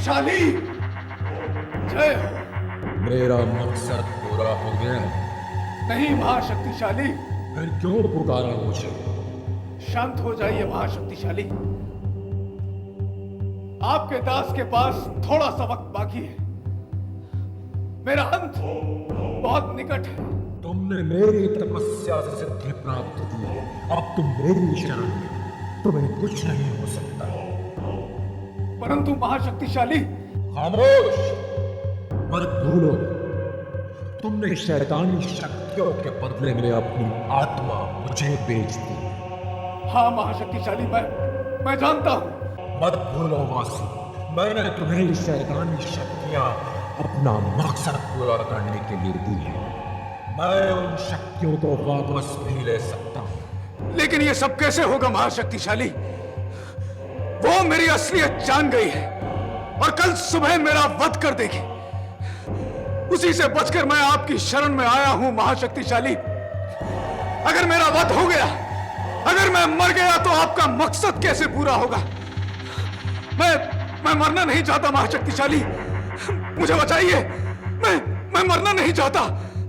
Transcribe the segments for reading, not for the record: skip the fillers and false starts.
महाशक्तिशाली जय हो। मेरा मकसद पूरा हो गया। नहीं महाशक्तिशाली। फिर क्यों पुकारा मुझे? शांत हो जाइए महाशक्तिशाली। आपके दास के पास थोड़ा सा वक्त बाकी है। मेरा अंत बहुत निकट है। तुमने मेरी तपस्या से सिद्धि प्राप्त की है। अब तुम मेरी शरण में, तुम्हें कुछ नहीं हो सकता। परंतु महाशक्तिशाली। खामोश मत भूलो, तुमने शैतानी शक्तियों के बदले में अपनी आत्मा मुझे बेच दी। हाँ महाशक्तिशाली, मैं जानता हूं। मत भूलो वासी, मैंने तुम्हें शैतानी शक्तियां अपना मकसद पूरा करने के लिए दी है। मैं उन शक्तियों को वापस भी ले सकता हूं। लेकिन ये सब कैसे होगा महाशक्तिशाली? वो मेरी असलियत जान गई है और कल सुबह मेरा वध कर देगी। उसी से बचकर मैं आपकी शरण में आया हूं महाशक्तिशाली। अगर मेरा वध हो गया, अगर मैं मर गया, तो आपका मकसद कैसे पूरा होगा? मैं मरना नहीं चाहता महाशक्तिशाली, मुझे बचाइए। मैं मरना नहीं चाहता।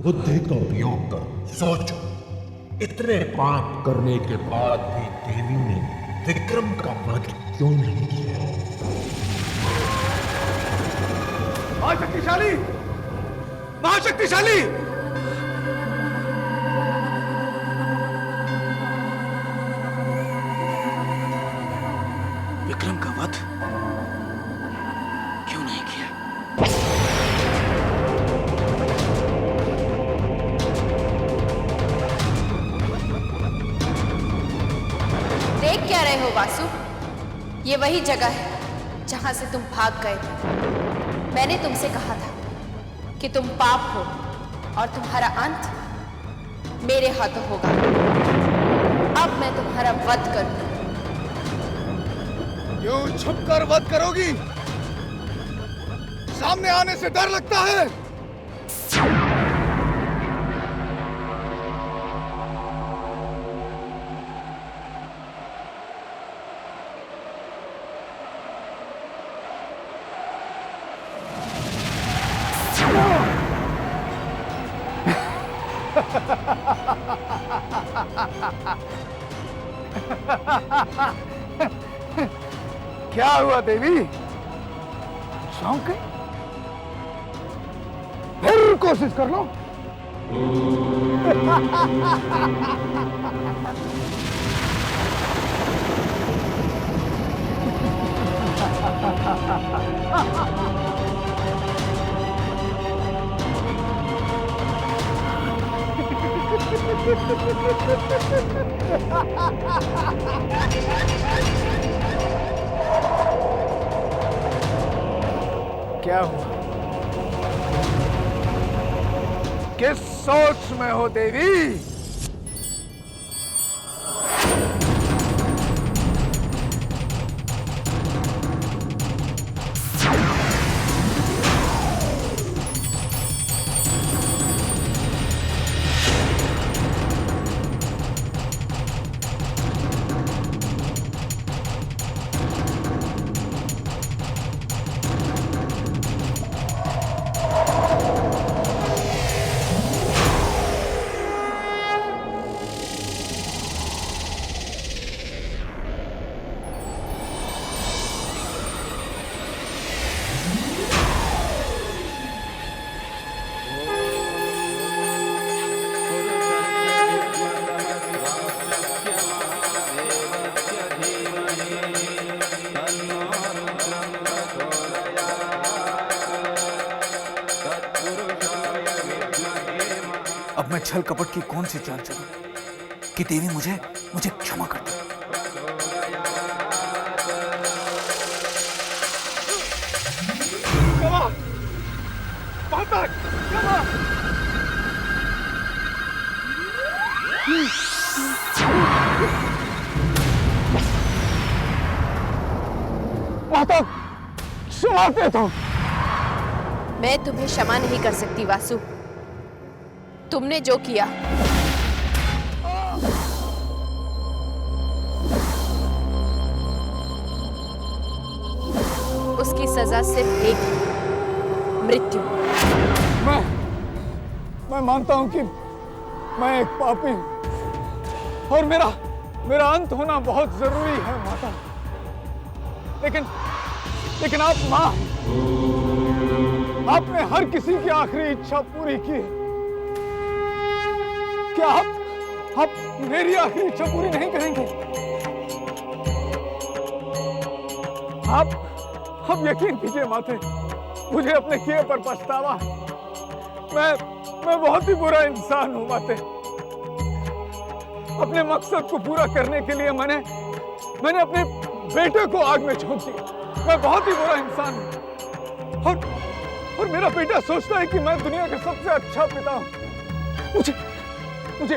बुद्धि का उपयोग कर, सोचो। इतने पाप करने के बाद भी देवी ने विक्रम का वध क्यों नहीं किया? महाशक्तिशाली, महाशक्तिशाली। विक्रम का वध क्यों नहीं किया? देख क्या रहे हो वासु? ये वही जगह है जहां से तुम भाग गए थे। मैंने तुमसे कहा था कि तुम पाप हो और तुम्हारा अंत मेरे हाथों होगा। अब मैं तुम्हारा वध करूंगी। क्यों छुपकर वध करोगी? सामने आने से डर लगता है? क्या हुआ देवी? चौंक गई? फिर कोशिश कर लो। क्या हुआ? किस सोच में हो देवी? अब मैं छल कपट की कौन सी चाल चलूं कि देवी मुझे क्षमा कर दे। क्षमा दे दो। मैं तुम्हें क्षमा नहीं कर सकती वासु। तुमने जो किया उसकी सजा सिर्फ एक है, मृत्यु। मैं मानता हूं कि मैं एक पापी हूं और मेरा अंत होना बहुत जरूरी है माता। लेकिन आप मां, आपने हर किसी की आखिरी इच्छा पूरी की है। क्या आप मेरी आखिरी इच्छा पूरी नहीं करेंगे? आप यकीन कीजिए माते, मुझे अपने किए पर पछतावा है। मैं बहुत ही बुरा इंसान हूं माते। अपने मकसद को पूरा करने के लिए मैंने अपने बेटे को आग में झोंक दिया। मैं बहुत ही बुरा इंसान हूं और मेरा बेटा सोचता है कि मैं दुनिया का सबसे अच्छा पिता हूं। मुझे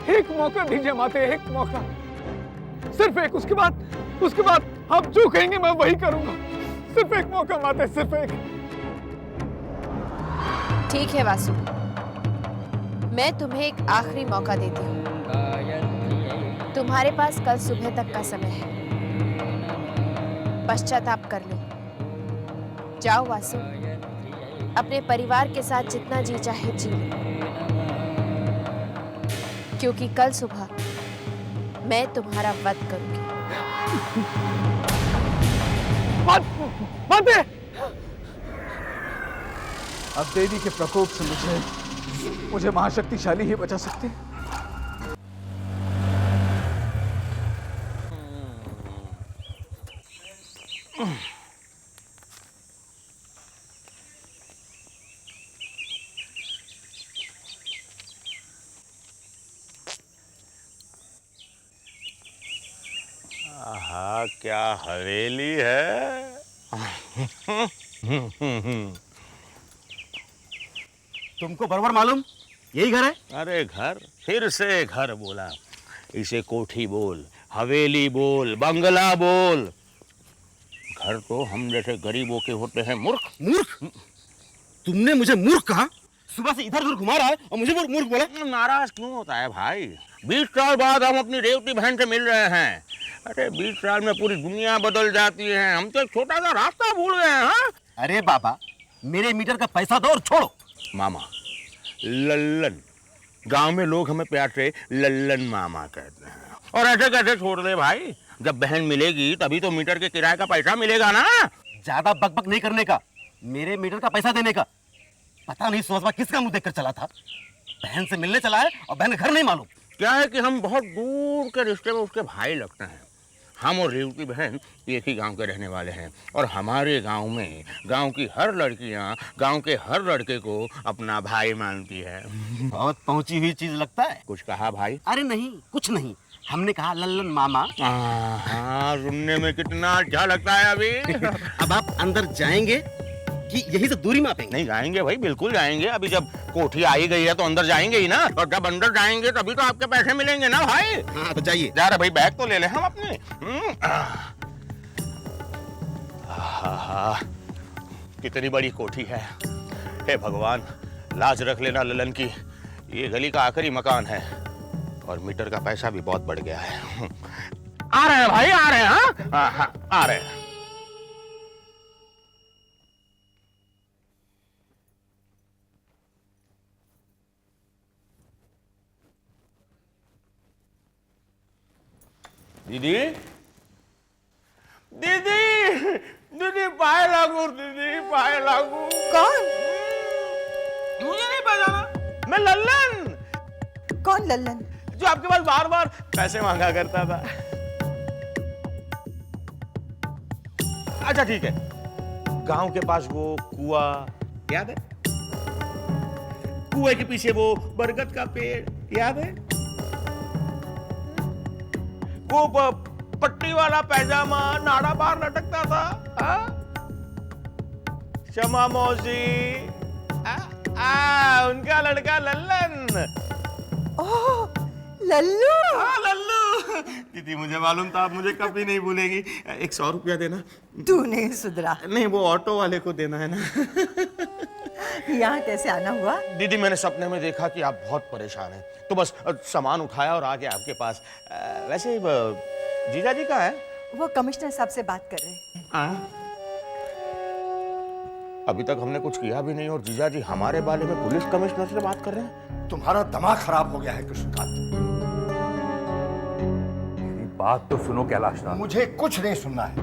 एक मौका दीजिए माते, एक मौका, सिर्फ एक। उसके बाद आप जो कहेंगे मैं वही करूंगा। सिर्फ एक मौका माते, सिर्फ एक। ठीक है वासु, मैं तुम्हें एक आखिरी मौका देती हूँ। तुम्हारे पास कल सुबह तक का समय है, पश्चाताप कर लो। जाओ वासु, अपने परिवार के साथ जितना जी चाहे जी लो, क्योंकि कल सुबह मैं तुम्हारा वध करूंगी। माते! अब देवी के प्रकोप से मुझे महाशक्तिशाली ही बचा सकते हैं। आहा, क्या हवेली है। तुमको बराबर मालूम यही घर है? अरे घर, फिर से घर बोला। इसे कोठी बोल, हवेली बोल, बंगला बोल। घर तो हम जैसे गरीबों के होते हैं मूर्ख। मूर्ख? तुमने मुझे मूर्ख कहा? सुबह से इधर उधर घुमा रहा है और मुझे मूर्ख बोला? नाराज क्यों होता है भाई? 20 साल बाद हम अपनी रेवती बहन से मिल रहे हैं। अरे 20 साल में पूरी दुनिया बदल जाती है। हम तो एक छोटा सा रास्ता भूल गए हैं। हाँ? अरे बाबा, मेरे मीटर का पैसा दो और छोड़ो। मामा, लल्लन, गांव में लोग हमें प्यार से लल्लन मामा कहते हैं। और ऐसे कैसे छोड़ दे भाई? जब बहन मिलेगी तभी तो मीटर के किराए का पैसा मिलेगा ना। ज्यादा बकबक नहीं करने का, मेरे मीटर का पैसा देने का। पता नहीं सुबह किसका मुंह देखकर चला था। बहन से मिलने चला है और बहन घर नहीं मालूम। क्या है कि हम बहुत दूर के रिश्ते में उसके भाई लगते हैं। हम और रेवती बहन एक ही गांव के रहने वाले हैं और हमारे गांव में गांव की हर लड़कियां गांव के हर लड़के को अपना भाई मानती है। बहुत पहुंची हुई चीज लगता है। कुछ कहा भाई? अरे नहीं, कुछ नहीं। हमने कहा लल्लन मामा। हाँ, सुनने में कितना अच्छा लगता है अभी। अब आप अंदर जाएंगे कि यही से दूरी मापेंगे? नहीं, जाएंगे भाई, बिल्कुल जाएंगे। अभी जब कोठी आई गई है तो अंदर जाएंगे ही ना। और जब अंदर जाएंगे तभी तो आपके पैसे मिलेंगे ना भाई। हाँ तो जाइए। जा रहे भाई, बैग तो ले ले हम अपने। कितनी बड़ी कोठी है। हे भगवान, लाज रख लेना ललन की। ये गली का आखिरी मकान है और मीटर का पैसा भी बहुत बढ़ गया है। आ रहे हैं भाई, आ रहे हैं। हाँ, आ रहे हैं। दीदी, दीदी, दीदी, पाए लागू, दीदी, पाए लागू। कौन? मुझे नहीं पहचाना? मैं लल्लन। कौन लल्लन? जो आपके पास बार बार पैसे मांगा करता था। अच्छा ठीक है, गांव के पास वो कुआं याद है? कुएं के पीछे वो बरगद का पेड़ याद है? वो पट्टी वाला पैजामा नाड़ा बाहर लटकता था। क्षमा मौसी, उनका लड़का लल्लन। ओह, लल्लू। हाँ, लल्लू। दीदी, मुझे मालूम था आप मुझे कभी नहीं भूलेगी। 100 रुपया देना। तू नहीं सुधरा। नहीं, वो ऑटो वाले को देना है ना। यहाँ कैसे आना हुआ? दीदी, मैंने सपने में देखा कि आप बहुत परेशान हैं, तो बस सामान उठाया और आ गया आपके पास। वैसे जीजा जी कहाँ है? वो कमिश्नर साहब से बात कर रहे हैं। अभी तक हमने कुछ किया भी नहीं और जीजा जी हमारे बारे में पुलिस कमिश्नर से बात कर रहे हैं। तुम्हारा दिमाग खराब हो गया है कृष्णकांत। मेरी बात तो सुनो कैलाश नाथ। मुझे कुछ नहीं सुनना है।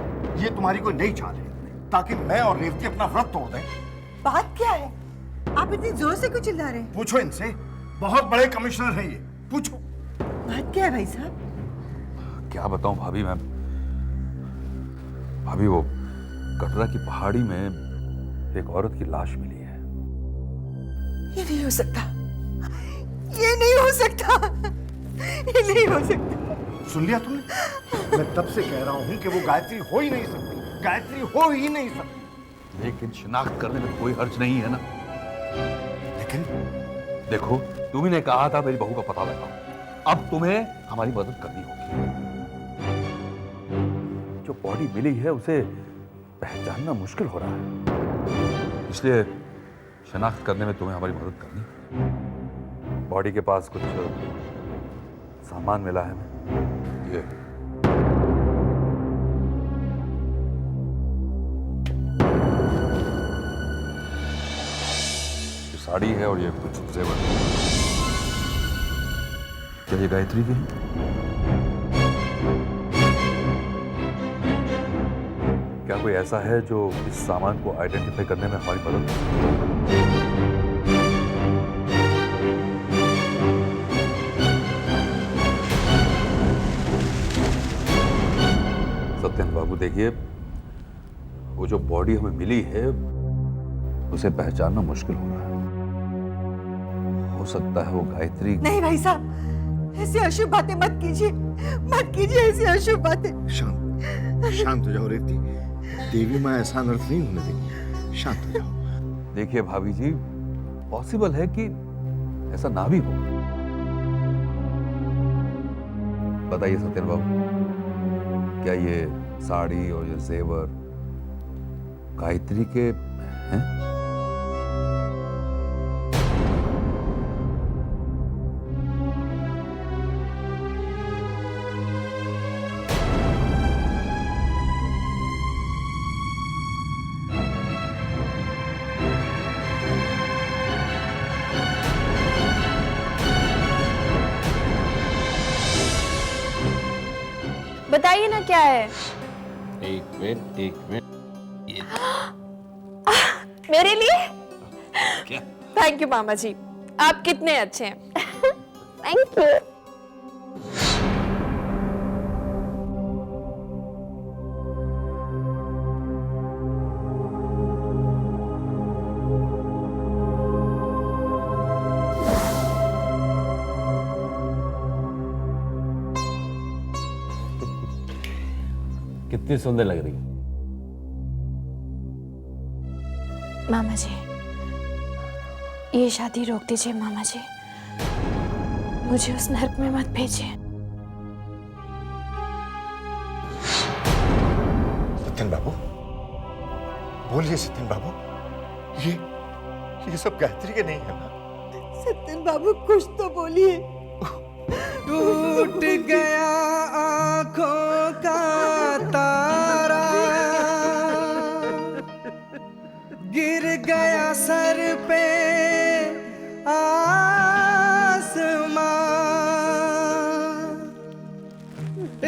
ये तुम्हारी कोई नई चाल है ताकि मैं और रेवती अपना व्रत तोड़ दें। बात क्या है? आप इतनी जोर से क्यों चिल्ला रहे हैं? पूछो इनसे, बहुत बड़े कमिश्नर हैं ये, पूछो। बात क्या है भाई साहब? क्या बताऊं भाभी, मैं भाभी वो कटरा की पहाड़ी में एक औरत की लाश मिली है। ये नहीं हो सकता, ये नहीं हो सकता, ये नहीं हो सकता। सुन लिया तुमने? मैं तब से कह रहा हूं कि वो गायत्री हो ही नहीं सकती, गायत्री हो ही नहीं सकती। लेकिन शिनाख्त करने में कोई हर्ज नहीं है ना। लेकिन देखो, तुम्ही ने कहा था मेरी बहू का पता लगाओ। अब तुम्हें हमारी मदद करनी होगी। जो बॉडी मिली है उसे पहचानना मुश्किल हो रहा है, इसलिए शिनाख्त करने में तुम्हें हमारी मदद करनी। बॉडी के पास कुछ सामान मिला है। ये साड़ी है और ये कुछ जेवर। क्या ये गायत्री की है? क्या कोई ऐसा है जो इस सामान को आइडेंटिफाई करने में हमारी मदद सत्यन बाबू, देखिए वो जो बॉडी हमें मिली है उसे पहचानना मुश्किल हो रहा है। हो सकता है वो गायत्री। नहीं भाई साहब, ऐसी अशुभ बातें मत कीजिए, मत कीजिए ऐसी अशुभ बातें। शांत हो जाओ रेवती, देवी माँ ऐसा अनर्थ नहीं होने देगी। शांत हो जाओ। देखिए भाभी जी, पॉसिबल है कि ऐसा ना भी हो। बताइए सत्यन बाबू, क्या ये साड़ी और ये जेवर गायत्री के हैं? बताइए ना क्या है। एक मिनट। मेरे लिए? क्या? थैंक यू मामा जी, आप कितने अच्छे हैं। Thank you. कितनी सुंदर लग रही। मामा जी, ये शादी रोक दीजिए मामा जी, मुझे उस नर्क में मत भेजिए। सत्यन बाबू, बोलिए सत्यन बाबू, ये सब गायत्री के नहीं है ना? सत्यन बाबू कुछ तो बोलिए। टूट गया आंखों का तारा, गिर गया सर पे आसमां,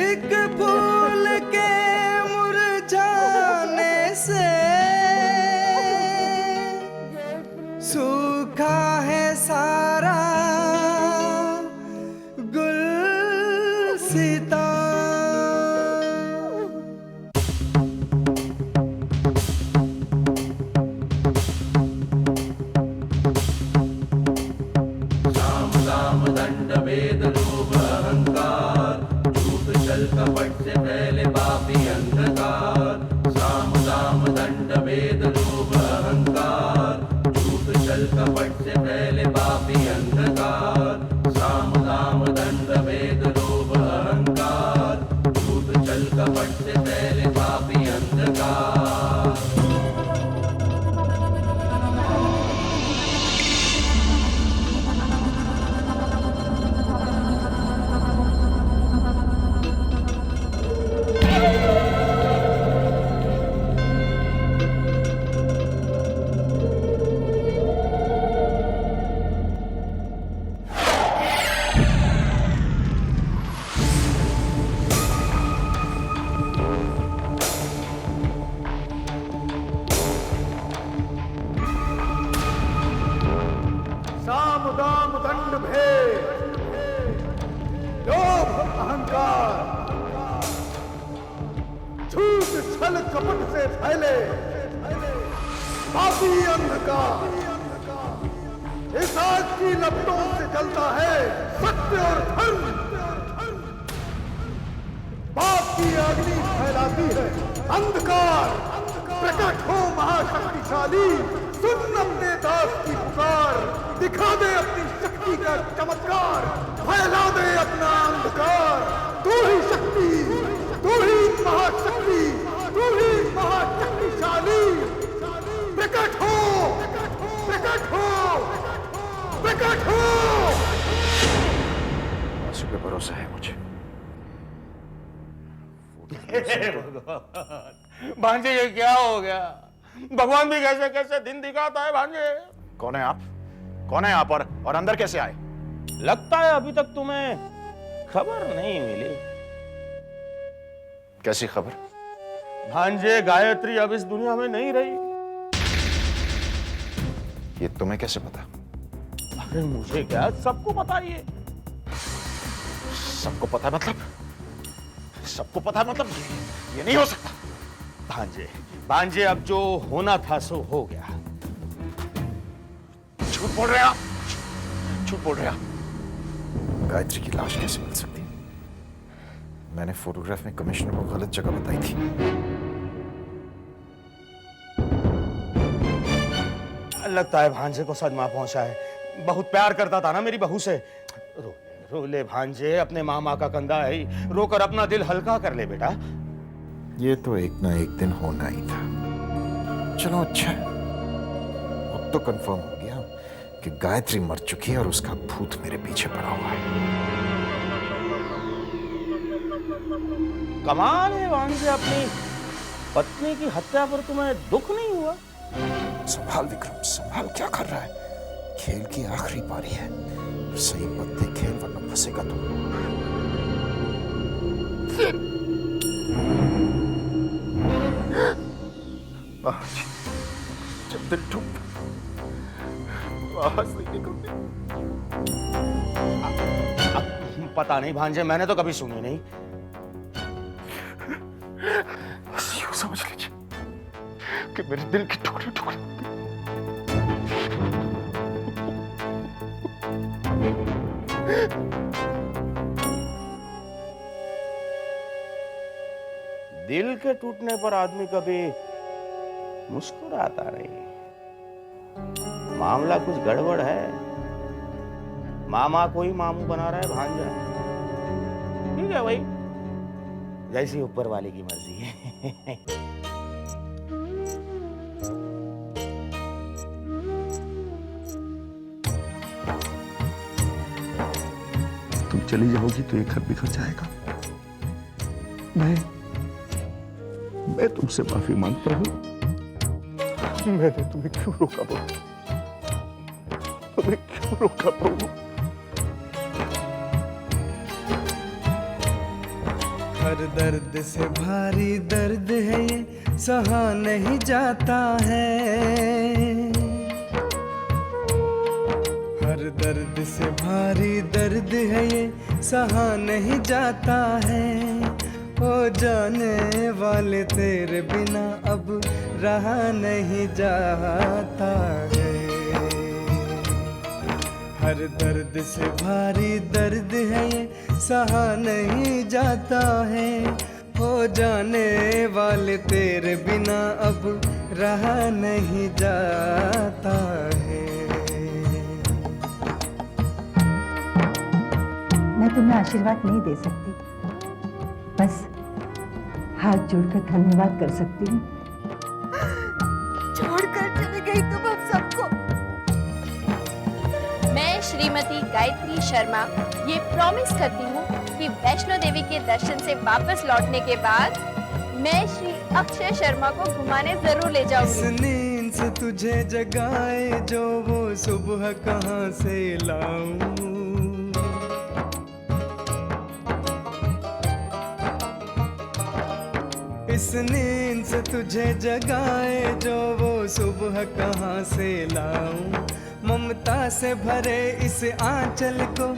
एक फूल के मुरझाने से सूखा है सारा गुलसिता। भेद, लोभ अहंकार, झूठ छल कपट से फैले पापी अंधकार, इस आग की लपटों से जलता है सत्य और धर्म। पाप की अग्नि फैलाती है अंधकार। प्रकट हो महाशक्तिशाली, सुन अपने दास की पुकार, दिखा दे अपनी शक्ति का चमत्कार, फैला दे अपना अंधकार। तू ही शक्ति, तू ही महाशक्ति, तू ही महाशक्तिशाली। प्रकट हो, प्रकट हो, प्रकट हो। आंसू पे भरोसा है मुझे। भांजे ये क्या हो गया? भगवान भी कैसे कैसे दिन दिखाता है भांजे। कौन है आप? कौन है आप और अंदर कैसे आए? लगता है अभी तक तुम्हें खबर नहीं मिली। कैसी खबर? भांजे गायत्री अब इस दुनिया में नहीं रही। ये तुम्हें कैसे पता? अरे मुझे क्या, सबको पता ही है। सबको पता मतलब? सबको पता मतलब ये नहीं हो सकता। भांजे, भांजे अब जो होना था सो हो गया। झूठ बोल रहे आप, झूठ बोल रहे आप। गायत्री की लाश कैसे मिल सकती है? मैंने फोटोग्राफ में कमिश्नर को गलत जगह बताई थी। लगता है भांजे को सदमा पहुंचा है। बहुत प्यार करता था ना मेरी बहू से। रो ले भांजे, अपने मामा का कंधा है, रोकर अपना दिल हल्का कर ले बेटा। ये तो एक ना एक दिन होना ही था। चलो अच्छा, अब तो कंफर्म हो गया कि गायत्री मर चुकी है और उसका भूत मेरे पीछे पड़ा हुआ है। कमाल है भांजे, अपनी पत्नी की हत्या पर तुम्हें दुख नहीं हुआ? संभाल विक्रम, संभाल। क्या कर रहा है? खेल की आखिरी पारी है, सही पत्ते खेल वरना फंसेगा तो। जब दिल टूट आवाज नहीं निकलती। पता नहीं भांजे, मैंने तो कभी सुनी नहीं। बस यूं समझ लीजिए कि मेरे दिल के टुकड़े टुकड़े। दिल के टूटने पर आदमी कभी मुस्कुराता नहीं। मामला कुछ गड़बड़ है। मामा को ही मामू बना रहा है भांजा। ठीक है भाई, जैसी ऊपर वाले की मर्जी है। तुम चली जाओगी तो ये घर बिखर जाएगा। मैं तुमसे माफी मांगता हूं। मैंने तुम्हें क्यों रोका बहू? तुम्हें क्यों रोका बहू? हर दर्द से भारी दर्द है ये, सहा नहीं जाता है। हर दर्द से भारी दर्द है ये, सहा नहीं जाता है। ओ जाने वाले तेरे बिना अब रहा नहीं जाता है। हर दर्द से भारी दर्द है ये, सहा नहीं जाता है। हो जाने वाले तेरे बिना अब रहा नहीं जाता है। मैं तुम्हें आशीर्वाद नहीं दे सकती, बस हाथ जोड़कर धन्यवाद कर सकती हूँ। छोड़कर चली गई तुम हम सबको। मैं श्रीमती गायत्री शर्मा ये प्रॉमिस करती हूँ कि वैष्णो देवी के दर्शन से वापस लौटने के बाद मैं श्री अक्षय शर्मा को घुमाने जरूर ले इस जाऊंगी। नींद से तुझे जगाए जो वो सुबह कहाँ से लाऊं। इस नींद से तुझे जगाए जो वो सुबह कहाँ से लाऊं। ममता से भरे इस आंचल को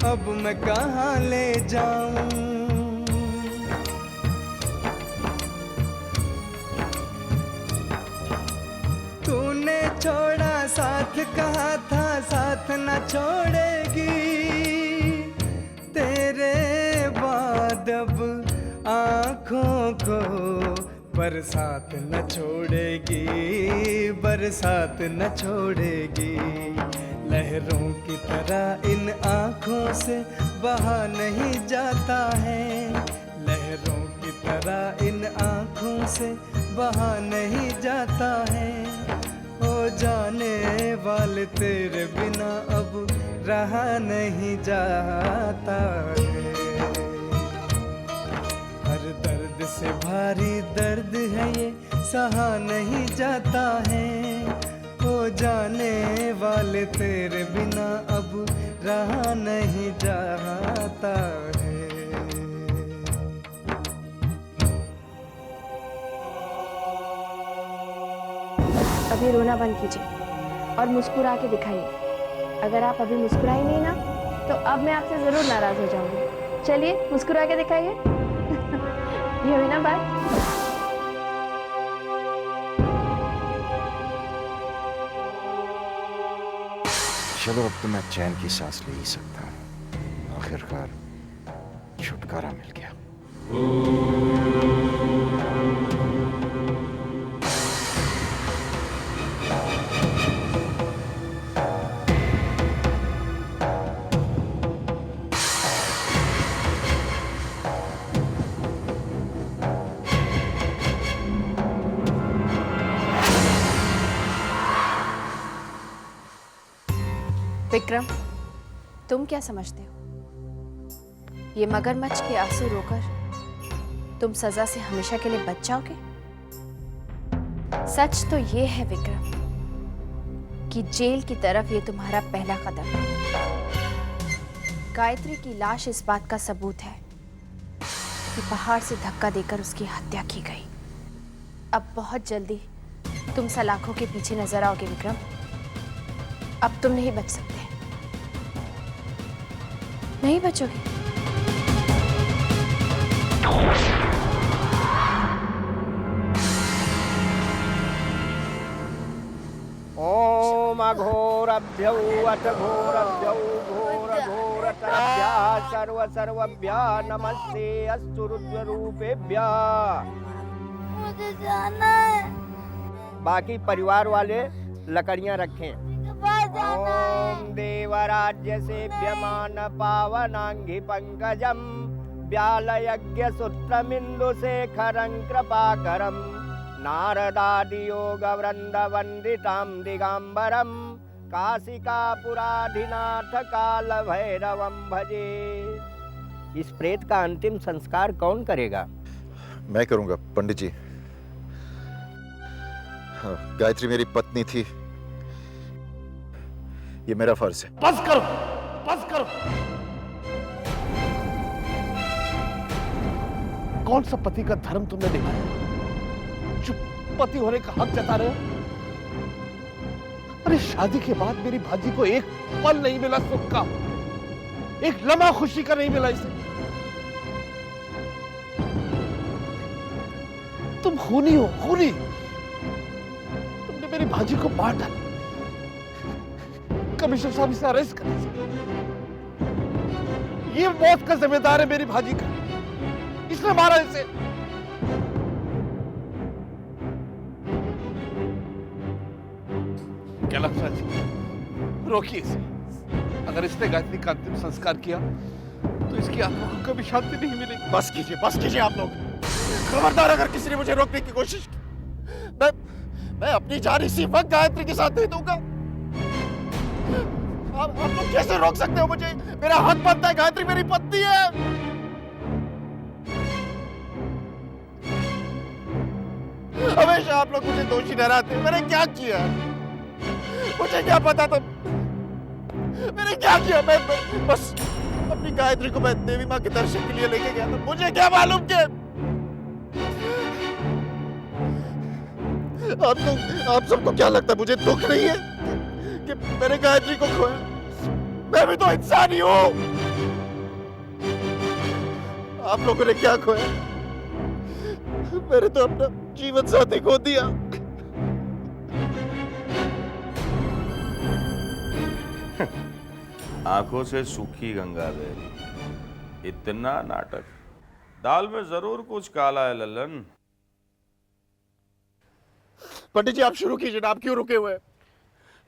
अब मैं कहाँ ले जाऊं। तूने छोड़ा साथ, कहा था साथ न छोड़ेगी, तेरे बाद अब आँखों को बरसात न छोड़ेगी, बरसात न छोड़ेगी। लहरों की तरह इन आँखों से बहा नहीं जाता है, लहरों की तरह इन आँखों से बहा नहीं जाता है। हो जाने वाले तेरे बिना अब रहा नहीं जाता है। हर दर्द से भारी दर्द है ये, सहा नहीं जाता है। हो जाने वाले तेरे बिना अब रहा नहीं जाता है। अभी रोना बंद कीजिए और मुस्कुरा के दिखाइए। अगर आप अभी मुस्कुराए नहीं ना तो अब मैं आपसे जरूर नाराज हो जाऊंगी। चलिए मुस्कुरा के दिखाइए। ये हुई ना बात। चलो अब तो मैं चैन की सांस ले ही सकता हूँ। आखिरकार छुटकारा मिल गया। विक्रम, तुम क्या समझते हो? ये मगरमच्छ के आंसू रोकर तुम सजा से हमेशा के लिए बच जाओगे? सच तो ये है विक्रम कि जेल की तरफ ये तुम्हारा पहला कदम है। गायत्री की लाश इस बात का सबूत है कि पहाड़ से धक्का देकर उसकी हत्या की गई। अब बहुत जल्दी तुम सलाखों के पीछे नजर आओगे विक्रम। अब तुम नहीं बच सकते, नहीं बचोगे। ओम अघोरभ्यौ अथ घोरभ्यौ घोर घोरतभ्यः सर्व सर्वभ्यः नमस्ते अस्तु रुद्ररूपेभ्यः। मुझे जाना है। बाकी परिवार वाले लकड़ियां रखें। ओम देवराज्य सेव्यमान पावनांगी पंकजम व्यालयज्ञ सूत्रमिंदु शेखरं कृपाकरम नारदादि योग वृंद वंदितां दिगंबरम काशिकापुराधिनाथ काल भैरवं भजे। इस प्रेत का अंतिम संस्कार कौन करेगा? मैं करूंगा पंडित जी। हाँ, गायत्री मेरी पत्नी थी, ये मेरा फर्ज है। बस करो, बस करो। कौन सा पति का धर्म तुमने निभाया जो पति होने का हक जता रहे हो? अरे शादी के बाद मेरी भाजी को एक पल नहीं मिला सुख का, एक लम्हा खुशी का नहीं मिला इसे। तुम खूनी हो, खूनी। तुमने मेरी भाजी को मार डाला। कमिश्नर साहब इसे अरेस्ट करें। ये मौत का जिम्मेदार है मेरी भाजी का, इसने मारा इसे। कैलाश राज जी, रोकिए इसे। अगर इसने गायत्री का अंतिम संस्कार किया तो इसकी आत्मा को कभी शांति नहीं मिलेगी। बस कीजिए आप लोग। खबरदार अगर किसी ने मुझे रोकने की कोशिश की, मैं अपनी जान इसी वक्त गायत्री के साथ दे दूंगा। आप लोग कैसे रोक सकते हो मुझे? मेरा हक बनता है, गायत्री मेरी पत्नी है। हमेशा आप लोग मुझे दोषी ठहराते हैं। मैंने क्या किया? मुझे क्या पता था? मैंने क्या किया? मैं बस अपनी गायत्री को मैं देवी माँ के दर्शन के लिए लेके गया था। मुझे क्या मालूम कि आप सबको क्या लगता है मुझे दुख नहीं है कि मैंने गायत्री को खोया। मैं भी तो इंसान ही हूं। आप लोगों ने क्या खोया? मैंने तो अपना जीवन साथी खो दिया। आंखों से सूखी गंगा बहरी, इतना नाटक। दाल में जरूर कुछ काला है ललन। पंडित जी आप शुरू कीजिए ना, आप क्यों रुके हुए हैं?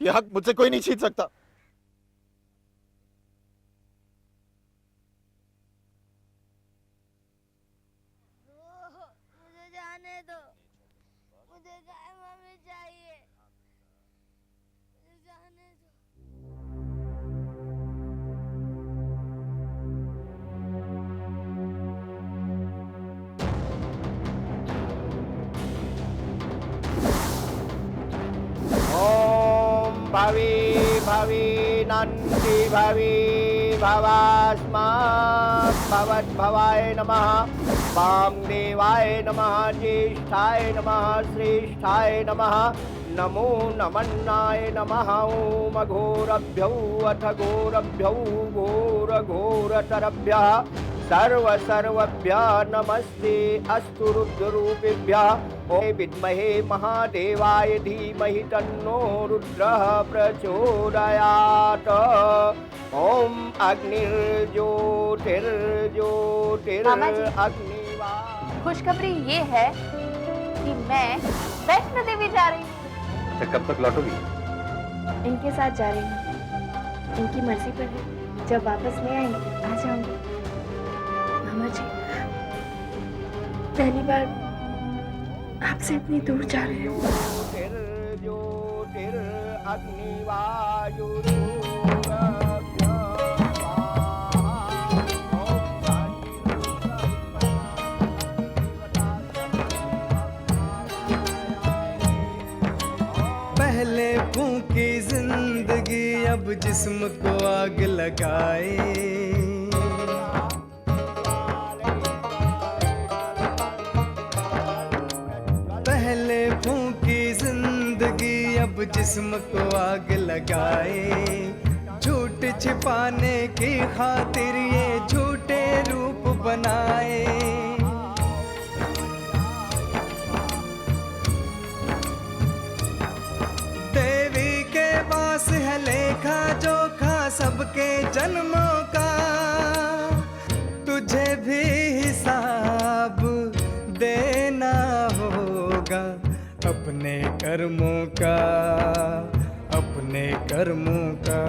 यह हक मुझसे कोई नहीं छीन सकता। मुझे जाने दो, मुझे गाय मम्मी चाहिए, मुझे जाने दो। ओम भवी भवी नंदी भवी भवास्मात् भवद्भवाय नमः। वामदेवाय नमः, ज्येष्ठाय नमः, श्रेष्ठाय नमः। नमो नमन्नाय नमः। ओम घोरभ्यो अथ घोरभ्यो घोर घोरतरभ्यः सर्वभ्यः नमस्ते अस्तु रुद्ररूपेभ्यः। ओम विद्महे महादेवाय धीमहि तन्नो रुद्रः प्रचोदयात्। ओम अग्निर्ज्योतिर्ज्योतिरग्निवा। खुशखबरी ये है कि मैं वैष्णो देवी जा रही हूँ। अच्छा कब तक लौटोगी? इनके साथ जा रही हूँ, इनकी मर्जी पर है। जब वापस नहीं आएंगे आ जाऊंगी। मामा जी पहली बार आपसे इतनी दूर जा रही हूँ। पहले फूंकी जिंदगी अब जिस्म को आग लगाए। पहले फूंकी जिंदगी अब जिस्म को आग लगाए। झूठ छिपाने की खातिर ये झूठे रूप बनाए। देवी के पास है लेखा जोखा सबके जन्मों का। तुझे भी हिसाब देना होगा अपने कर्मों का, अपने कर्मों का।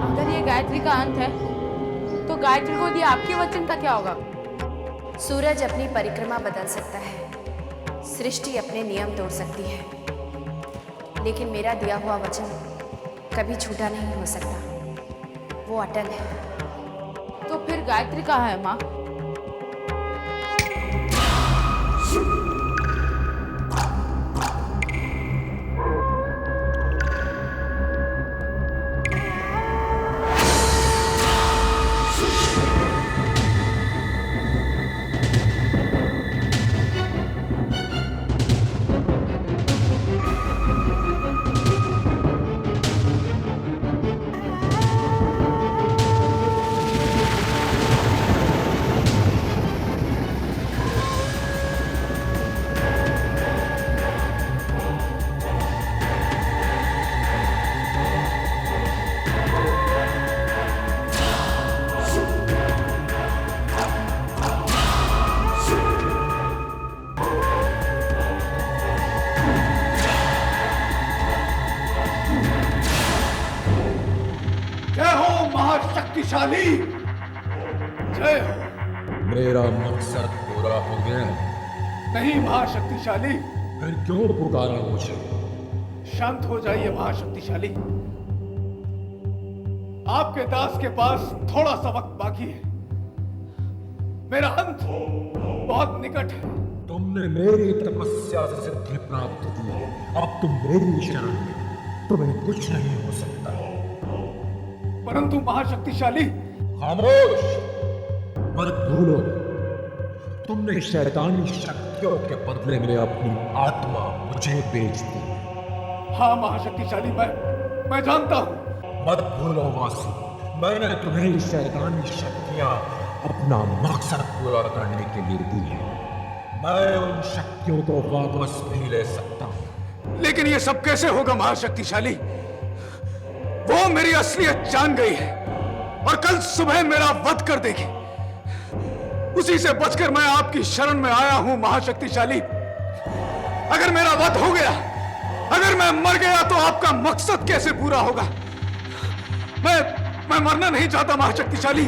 अगर ये गायत्री का अंत है तो गायत्री को दिया आपके वचन का क्या होगा? सूरज अपनी परिक्रमा बदल सकता है, सृष्टि अपने नियम तोड़ सकती है, लेकिन मेरा दिया हुआ वचन कभी झूठा नहीं हो सकता। वो अटल है। तो फिर गायत्री कहाँ है माँ? शक्तिशाली जय हो। मेरा मकसद पूरा हो गया। नहीं महाशक्तिशाली। फिर क्यों पुकारा मुझे? शांत हो जाइए महाशक्तिशाली। आपके दास के पास थोड़ा सा वक्त बाकी है। मेरा अंत बहुत निकट है। तुमने मेरी तपस्या से सिद्धि प्राप्त की, अब तुम मेरी शरण में, तुम्हें कुछ नहीं हो सकता। परंतु महाशक्तिशाली। खामोश मत भूलो, तुमने शैतानी शक्तियों के बदले में अपनी आत्मा मुझे बेच दी। हाँ महाशक्तिशाली, मैं जानता हूं। मत भूलो वासु, मैंने तुम्हें शैतानी शक्तियां अपना मकसद पूरा करने के लिए दी है। मैं उन शक्तियों को वापस भी ले सकता हूं। लेकिन ये सब कैसे होगा महाशक्तिशाली? वो मेरी असलियत जान गई है और कल सुबह मेरा वध कर देगी। उसी से बचकर मैं आपकी शरण में आया हूं महाशक्तिशाली। अगर मेरा वध हो गया, अगर मैं मर गया, तो आपका मकसद कैसे पूरा होगा? मैं मरना नहीं चाहता महाशक्तिशाली,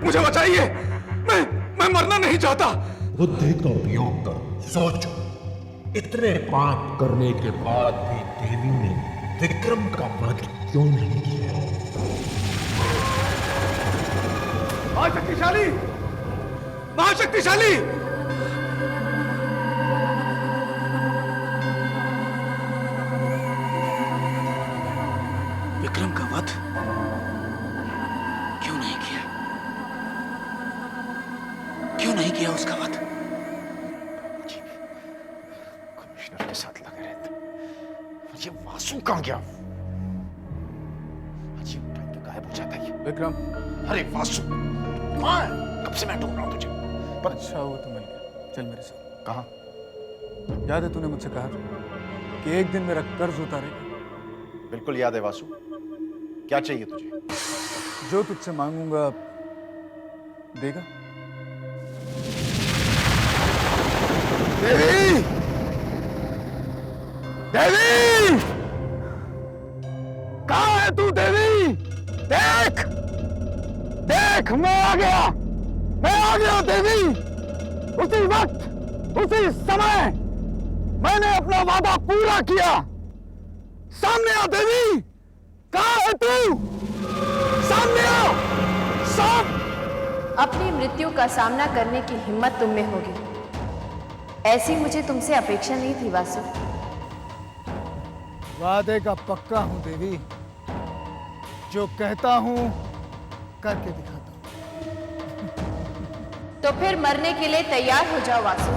मुझे बचाइए। मैं मरना नहीं चाहता। बुद्धि का उपयोग कर, सोचो, इतने पाप करने के बाद भी देवी ने विक्रम का वध क्यों नहीं किया? महाशक्तिशाली, महाशक्तिशाली! विक्रम का वध क्यों नहीं किया? क्यों नहीं किया उसका वध? कमिश्नर के साथ लगे रहते। ये वासु कहां गया? अजीब टाइम पे गायब हो जाता है ये। विक्रम, अरे वासु कहां है? कब से मैं ढूंढ रहा हूं तुझे। पर अच्छा हुआ तो मिल गया। चल मेरे साथ। कहां? याद है तूने मुझसे कहा था कि एक दिन मेरा कर्ज उतारेगा? बिल्कुल याद है वासु। क्या चाहिए तुझे? जो तुझसे मांगूंगा देगा? देवी! देवी! कहां है तू देवी? देख! देख, मैं आ गया! मैं आ गया देवी! उसी वक्त, उसी समय मैंने अपना वादा पूरा किया। सामने आ देवी! कहां है तू? सामने आ! अपनी मृत्यु का सामना करने की हिम्मत तुम में होगी, ऐसी मुझे तुमसे अपेक्षा नहीं थी वासु। वादे का पक्का हूं देवी, जो कहता हूं करके दिखाता हूं। तो फिर मरने के लिए तैयार हो जाओ वासु।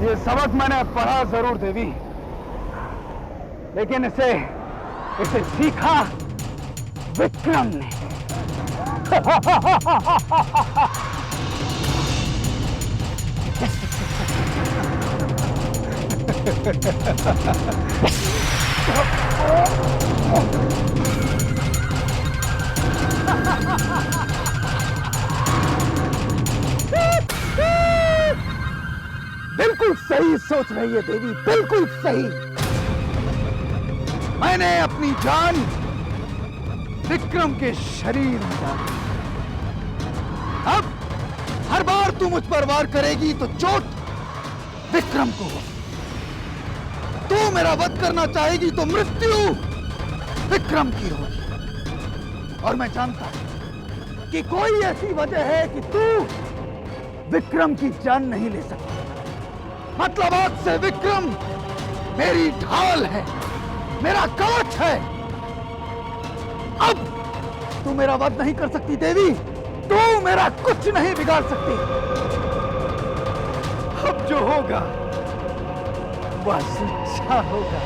ये सबक मैंने पढ़ा जरूर देवी, लेकिन इसे सीखा विक्रम ने। बिल्कुल सही सोच रही है देवी, बिल्कुल सही। मैंने अपनी जान विक्रम के शरीर में डाली। अब हर बार तू मुझ पर वार करेगी तो चोट विक्रम को होगी। तू मेरा वध करना चाहेगी तो मृत्यु विक्रम की होगी। और मैं जानता हूं कि कोई ऐसी वजह है कि तू विक्रम की जान नहीं ले सकता। मतलब आज से विक्रम मेरी ढाल है, मेरा कवच है। अब तू मेरा वध नहीं कर सकती देवी, तू मेरा कुछ नहीं बिगाड़ सकती। अब जो होगा वह सच्चा होगा।